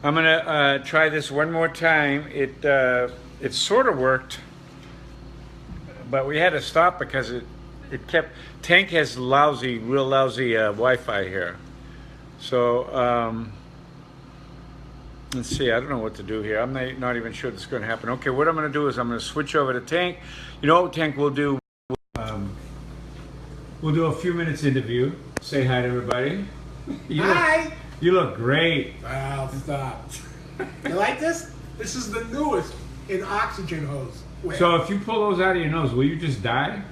I'm gonna try this one more time. It sort of worked, but we had to stop because it kept. Tank has real lousy Wi-Fi here. So let's see. I don't know what to do here. I'm not even sure this is going to happen. Okay, what I'm going to do is I'm going to switch over to Tank. You know what Tank will do? We'll do a few minutes interview. Say hi to everybody. Hi. You look great. Well, stop. You like this? This is the newest in oxygen hose. Wait. So if you pull those out of your nose, will you just die?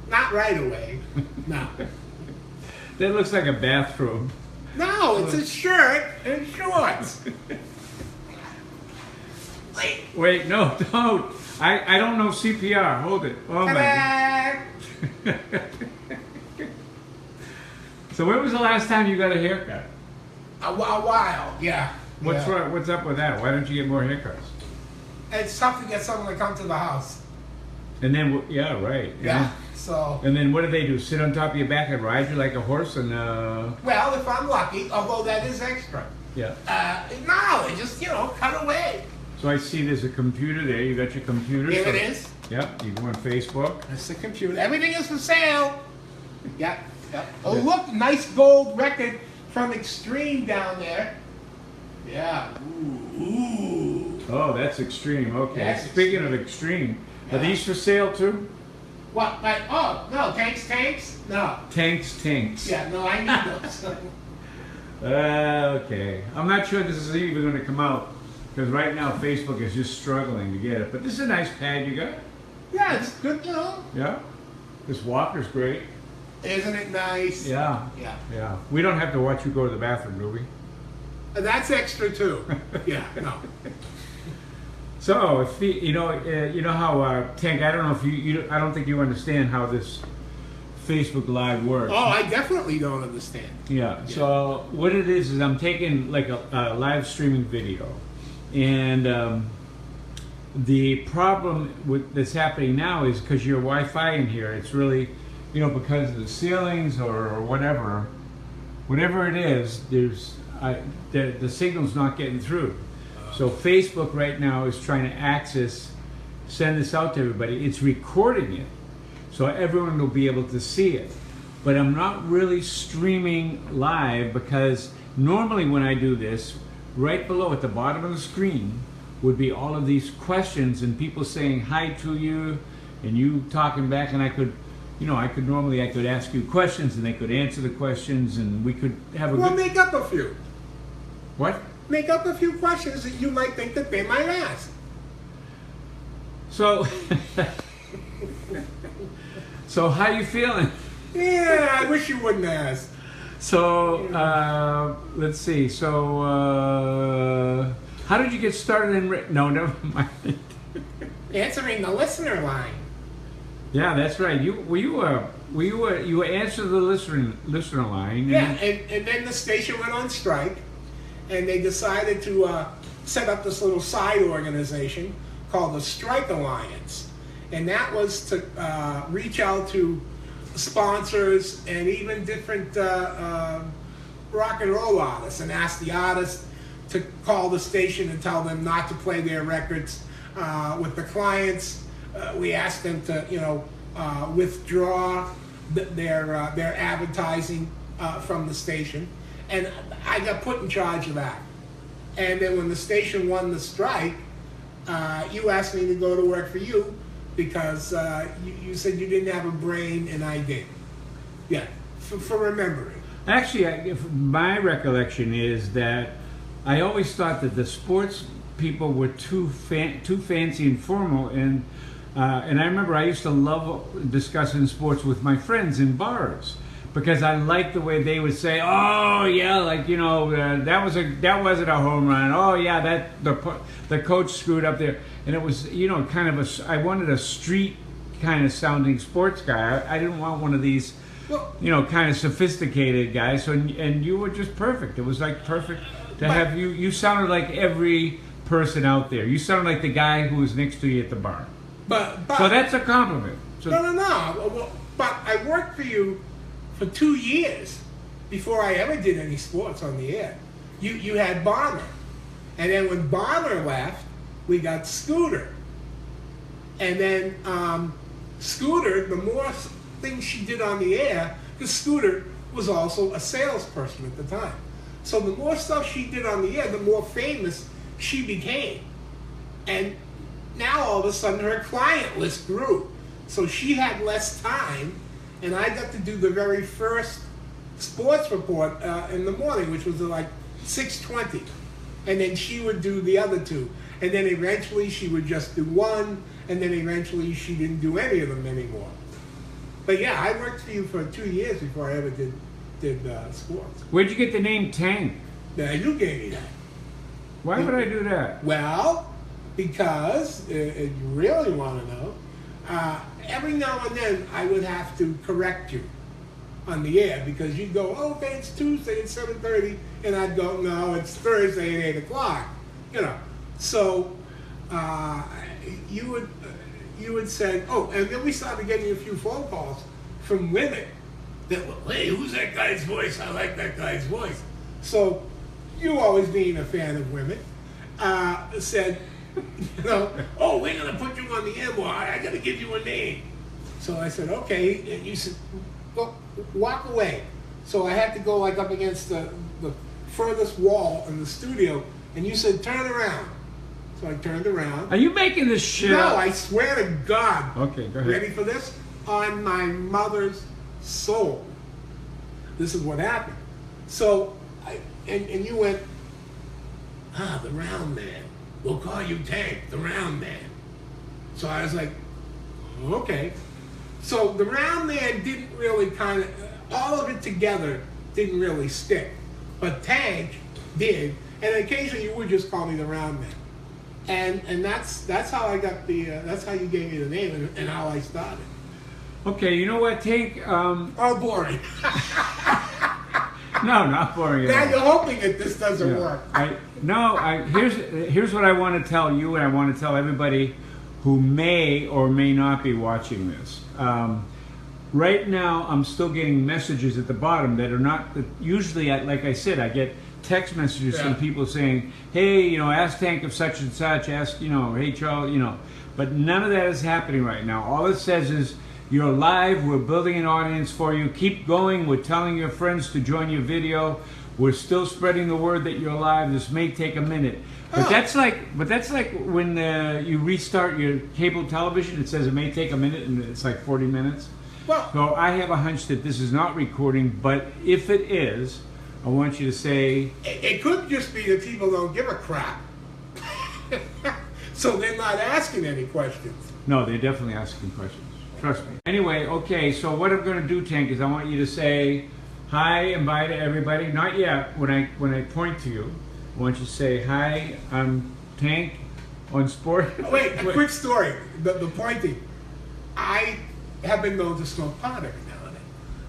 Not right away. No. That looks like a bathroom. No, it's a shirt and shorts. Wait, no, don't. I don't know CPR. Hold it. Oh my God. So when was the last time you got a haircut? A while, yeah. What's yeah. what's up with that? Why don't you get more haircuts? It's tough to get someone to come to the house. And then, yeah, right. Yeah, so. And then what do they do? Sit on top of your back and ride you like a horse and, Well, if I'm lucky, although that is extra. Yeah. No, they just, cut away. So I see there's a computer there. You got your computer. Here it is. Yep, you go on Facebook. That's the computer. Everything is for sale. Yep, yep. Oh, look, nice gold record from Extreme down there. Yeah. Ooh. Oh, that's Extreme. Okay. That's Speaking of Extreme, are these for sale too? What? Like, oh, no, tanks? No. Tanks. Yeah, no, I need those. Okay. I'm not sure this is even going to come out because right now Facebook is just struggling to get it. But this is a nice pad you got. Yeah, it's good, Yeah. This walker's great. Isn't it nice? Yeah. Yeah. Yeah. We don't have to watch you go to the bathroom, do we? That's extra too. Yeah, no. So, if you know how Tank. I don't know if I don't think you understand how this Facebook Live works. Oh, I definitely don't understand. Yeah. So what it is I'm taking like a live streaming video, and the problem that's happening now is because your Wi-Fi in here, it's really, because of the ceilings or whatever it is, the signal's not getting through. So Facebook right now is trying to send this out to everybody. It's recording it, so everyone will be able to see it. But I'm not really streaming live because normally when I do this, right below at the bottom of the screen would be all of these questions and people saying hi to you and you talking back, and I could ask you questions and they could answer the questions and we could have a Well, make up a few. What? Make up a few questions that you might think that they might ask. So, so how you feeling? Yeah, I wish you wouldn't ask. So, let's see. So, how did you get started in? No, never mind. Answering the listener line. Yeah, that's right. You answered the listener line. Yeah, and then the station went on strike, and they decided to set up this little side organization called the Strike Alliance, and that was to reach out to sponsors and even different rock and roll artists and ask the artists to call the station and tell them not to play their records with the clients. We asked them to, withdraw their advertising from the station, and I got put in charge of that. And then when the station won the strike, you asked me to go to work for you because you said you didn't have a brain, and I did. Yeah, for remembering. Actually, my recollection is that I always thought that the sports people were too fancy and formal, and I remember I used to love discussing sports with my friends in bars because I liked the way they would say, "Oh yeah, that wasn't a home run. Oh yeah, that the coach screwed up there." And it was kind of I wanted a street kind of sounding sports guy. I didn't want one of these kind of sophisticated guys. So and you were just perfect. It was like perfect to have you. You sounded like every person out there. You sounded like the guy who was next to you at the bar. So that's a compliment. So, No. But I worked for you for 2 years before I ever did any sports on the air. You had Bomber, And then when Bomber left, we got Scooter. And then Scooter, the more things she did on the air, because Scooter was also a salesperson at the time. So the more stuff she did on the air, the more famous she became. And now all of a sudden her client list grew. So she had less time, and I got to do the very first sports report in the morning, which was like 6:20. And then she would do the other two. And then eventually she would just do one, and then eventually she didn't do any of them anymore. But yeah, I worked for you for 2 years before I ever did sports. Where'd you get the name Tank? Now, you gave me that. Why would I do that? Well, because, you really want to know, every now and then I would have to correct you on the air, because you'd go, oh, okay, it's Tuesday at 7:30, and I'd go, no, it's Thursday at 8 o'clock, you know. So you would say, oh, and then we started getting a few phone calls from women that were, hey, who's that guy's voice? I like that guy's voice. So you, always being a fan of women, said, you know, oh, we're going to put you on the air more. I got to give you a name. So I said, okay. And you said, well, walk away. So I had to go like up against the furthest wall in the studio, and you said, turn around. So I turned around. Are you making this shit No, up? I swear to God. Okay, go ahead. Ready for this? On my mother's soul. This is what happened. So, and you went, the round man. We'll call you Tank, the round man. So I was like, okay. So the round man didn't really all of it together didn't really stick. But Tank did, and occasionally you would just call me the round man. And that's how I got that's how you gave me the name and how I started. Okay, you know what, Tank? Oh, boring. No, not boring at Now all. you're hoping that this doesn't work. Here's what I want to tell you, and I want to tell everybody who may or may not be watching this. Right now, I'm still getting messages at the bottom that are not. Usually, like I said, I get text messages from people saying, "Hey, you know, ask Tank of such and such. Ask, you know, hey Charles, you know." But none of that is happening right now. All it says is, "You're live. We're building an audience for you. Keep going. We're telling your friends to join your video. We're still spreading the word that you're live. This may take a minute." But that's like when you restart your cable television. It says it may take a minute, and it's like 40 minutes. Well, So I have a hunch that this is not recording. But if it is, I want you to say. it could just be that people don't give a crap. So they're not asking any questions. No, they're definitely asking questions. Trust me. Anyway, okay. So what I'm going to do, Tank, is I want you to say hi and bye to everybody. Not yet. When I point to you, I want you to say hi. I'm Tank on Sport. Oh, wait, a quick story. The pointing. I have been known to smoke pot every now and then.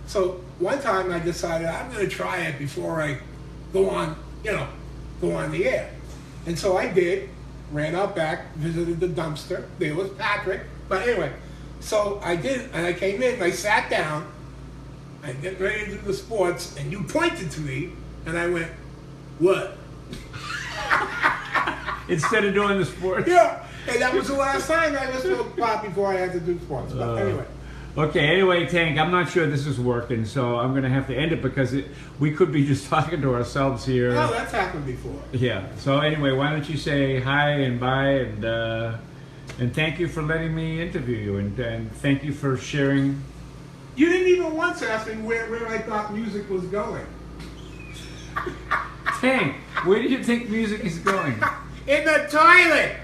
So one time I decided I'm going to try it before I go on the air. And so I did. Ran out back, visited the dumpster. There was Patrick. But anyway, so I did, and I came in, and I sat down. I get ready to do the sports, and you pointed to me, and I went, what? Instead of doing the sports. Yeah, and that was the last time I ever smoked pot before I had to do sports. But anyway. Okay, anyway, Tank, I'm not sure this is working, so I'm going to have to end it because we could be just talking to ourselves here. Oh, that's happened before. Yeah, so anyway, why don't you say hi and bye, and thank you for letting me interview you, and thank you for sharing. You didn't even once ask me where I thought music was going. Tank, where do you think music is going? In the toilet!